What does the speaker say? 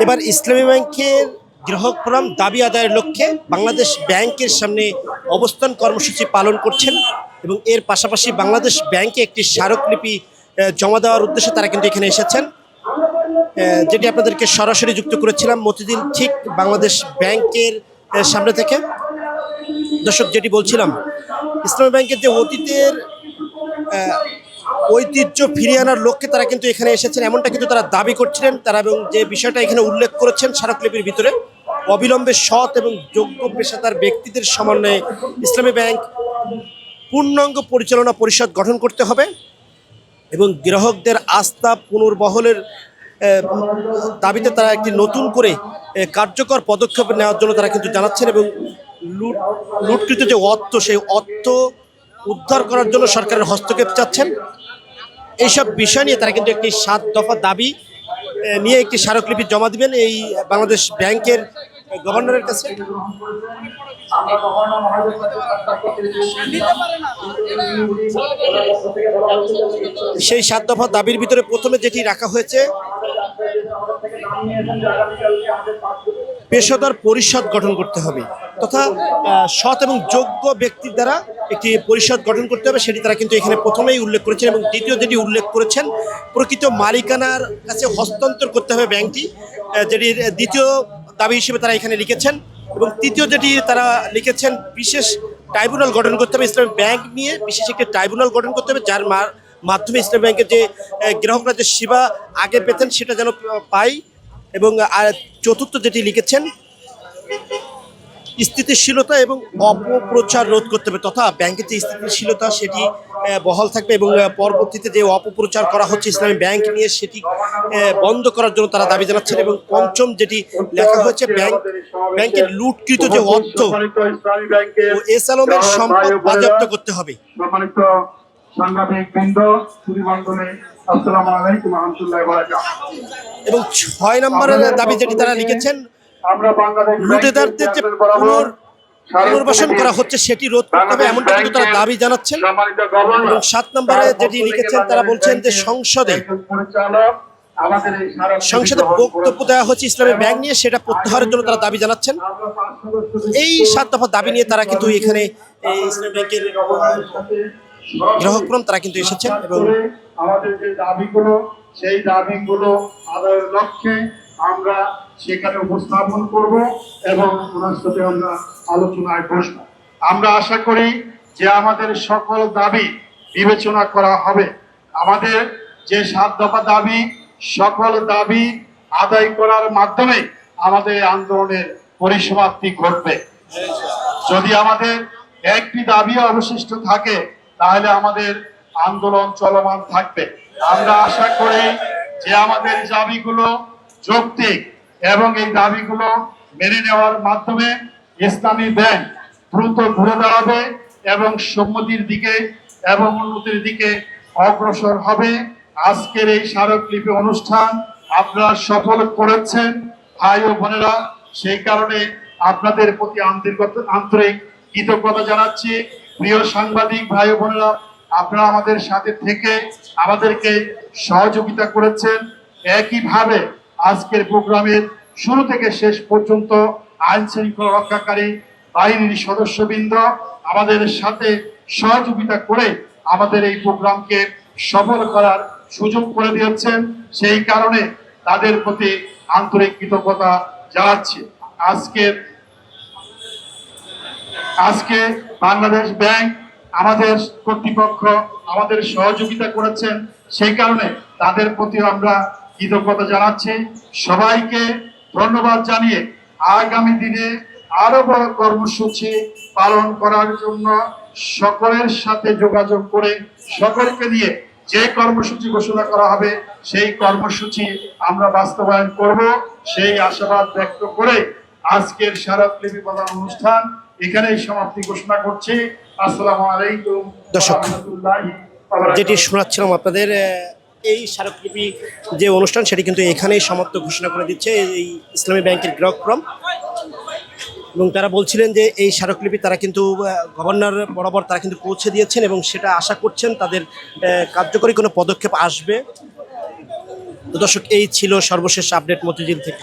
এবার ইসলামী ব্যাংকের গ্রাহক ফোরাম দাবি আদায়ের লক্ষ্যে বাংলাদেশ ব্যাংকের সামনে অবস্থান কর্মসূচি পালন করছেন এবং এর পাশাপাশি বাংলাদেশ ব্যাংকে একটি স্মারকলিপি জমা দেওয়ার উদ্দেশ্যে তারা কিন্তু এখানে এসেছেন, যেটি আপনাদেরকে সরাসরি যুক্ত করেছিলাম মতিঝিল ঠিক বাংলাদেশ ব্যাংকের সামনে থেকে। দর্শক, যেটি বলছিলাম, ইসলামী ব্যাংকের যে অতীতের ঐতিহ্য ফিরিয়ে আনার লক্ষ্যে তারা কিন্তু এখানে এসেছেন, এমনটা কিন্তু তারা দাবি করছিলেন। তারা এবং যে বিষয়টা এখানে উল্লেখ করেছেন স্মারকলিপির ভিতরে, অবিলম্বে সৎ এবং যোগ্য পেশাদার ব্যক্তিদের সমন্বয়ে ইসলামী ব্যাংক পূর্ণাঙ্গ পরিচালনা পরিষদ গঠন করতে হবে এবং গ্রাহকদের আস্থা পুনর্বহলের দাবিতে তারা একটি নতুন করে কার্যকর পদক্ষেপ নেওয়ার জন্য তারা কিন্তু জানাচ্ছেন এবং লুটকৃত যে অর্থ, সেই অর্থ উদ্ধার করার জন্য সরকারের হস্তক্ষেপ চাচ্ছেন। এইসব বিষয় নিয়ে তারা কিন্তু একটি 7 দফা দাবি নিয়ে একটি স্মারকলিপি জমা দিবেন এই বাংলাদেশ ব্যাংকের গভর্নরের কাছে। সেই 7 দফা দাবির ভিতরে প্রথমে যেটি রাখা হয়েছে, পেশাদার পরিষদ গঠন করতে হবে তথা সৎ এবং যোগ্য ব্যক্তির দ্বারা একটি পরিষদ গঠন করতে হবে, সেটি তারা কিন্তু এখানে প্রথমেই উল্লেখ করেছেন। এবং দ্বিতীয় যেটি উল্লেখ করেছেন, প্রকৃত মালিকানার কাছে হস্তান্তর করতে হবে ব্যাংকটি, যেটির দ্বিতীয় দাবি হিসেবে তারা এখানে লিখেছেন। এবং তৃতীয় যেটি তারা লিখেছেন, বিশেষ ট্রাইব্যুনাল গঠন করতে হবে ইসলামী ব্যাংক নিয়ে, বিশেষ একটি ট্রাইব্যুনাল গঠন করতে হবে যার মাধ্যমে ইসলামী ব্যাংকের যে গ্রাহকরা যে সেবা আগে পেতেন সেটা যেন পায়। এবং চতুর্থ যেটি লিখেছেন, স্থিতিশীলতা এবং অপপ্রচার রোধ করতে হবে তথা ব্যাংকের যে স্থিতিশীলতা সেটি বহাল থাকবে এবং পরবর্তীতে যে অপপ্রচার করা হচ্ছে ইসলামী ব্যাংক নিয়ে সেটি বন্ধ করার জন্য তারা দাবি জানাচ্ছেন। এবং পঞ্চম যেটি লেখা হয়েছে, ব্যাংকের লুটকৃত যে অর্থ ও এস আলমের সম্পদ বাজেয়াপ্ত করতে হবে। এবং 6 নম্বরের দাবি যেটি তারা লিখেছেন, লুটেদারদের যে পুনর্বাসন করা হচ্ছে সেটি রোধ করতে হবে, এমনটা কিন্তু তারা দাবি জানাচ্ছেন। এবং 7 নম্বরে যেটি লিখেছেন, তারা বলছেন যে সংসদে বক্তব্য দেওয়া হচ্ছে ইসলামী ব্যাংক নিয়ে, সেটা প্রত্যাহারের জন্য তারা দাবি জানাচ্ছেন। এই 7 দফা দাবি নিয়ে তারা কিন্তু এখানে ইসলামী ব্যাংকের গ্রাহক ফোরাম তারা কিন্তু এসেছেন এবং আমাদের যে দাবিগুলো সেই দাবিগুলো আদায়ের লক্ষ্যে আমরা সেখানে উপস্থাপন করব এবং ওনার সাথে আমরা আলোচনায় বসবো। আমরা আশা করি যে আমাদের সকল দাবি বিবেচনা করা হবে। আমাদের যে 7 দফা দাবি, সকল দাবি আদায় করার মাধ্যমে আমাদের আন্দোলনের পরিসমাপ্তি ঘটবে। যদি আমাদের একটি দাবি অবশিষ্ট থাকে তাহলে আমাদের আন্দোলন চলমান থাকবে। আমরা আশা করি যে আমাদের দাবিগুলো যৌক্তিক এবং এই দাবিগুলো মেনে নেওয়ার মাধ্যমে ইসলামী ব্যাংক দ্রুত ঘুরে দাঁড়াবে এবং সম্মতির দিকে এবং উন্নতির দিকে অগ্রসর হবে। আজকের এই স্মারকলিপি অনুষ্ঠান আপনারা সফল করেছেন ভাই ও বোনেরা, সেই কারণে আপনাদের প্রতি আন্তরিক কৃতজ্ঞতা জানাচ্ছি। প্রিয় সাংবাদিক ভাই ও বোনেরা, আপনারা আমাদের সাথে থেকে আমাদেরকে সহযোগিতা করেছেন। একইভাবে আজকের প্রোগ্রামের শুরু থেকে শেষ পর্যন্ত আইন শৃঙ্খলা রক্ষাকারী বাহিনীর সদস্যবৃন্দ আমাদের সাথে সহযোগিতা করে আমাদের এই প্রোগ্রামকে সফল করার সুযোগ করে দিয়েছেন। সেই কারণে তাদের প্রতি আন্তরিক কৃতজ্ঞতা জানাচ্ছি। আজকে বাংলাদেশ ব্যাংক আমাদের কর্তৃপক্ষ আমাদের সহযোগিতা করেছেন, সেই কারণে তাদের প্রতি আমরা কৃতজ্ঞতা জানাচ্ছি। সবাইকে ধন্যবাদ জানিয়ে আগামী দিনে আরো বড় কর্মসূচি পালন করার জন্য সকলের সাথে যোগাযোগ করে সকলকে নিয়ে যে কর্মসূচি ঘোষণা করা হবে সেই কর্মসূচি আমরা বাস্তবায়ন করব, সেই আশাবাদ ব্যক্ত করে আজকের স্মারকলিপি প্রদান অনুষ্ঠান এখানেই সমাপ্তি ঘোষণা করছি। আসসালামু আলাইকুম। দর্শক, যেটি শোনাচ্ছিলাম আপনাদের, এই স্মারকলিপি যে অনুষ্ঠান সেটি কিন্তু এখানেই সমাপ্ত ঘোষণা করে দিচ্ছে এই ইসলামী ব্যাংকের গ্রাহক ফোরাম। এবং তারা বলছিলেন যে এই স্মারকলিপি তারা কিন্তু গভর্নর বরাবর তারা কিন্তু পৌঁছে দিয়েছেন এবং সেটা আশা করছেন তাদের কার্যকরী কোনো পদক্ষেপ আসবে। তো দর্শক, এই ছিল সর্বশেষ আপডেট মতিঝিল থেকে।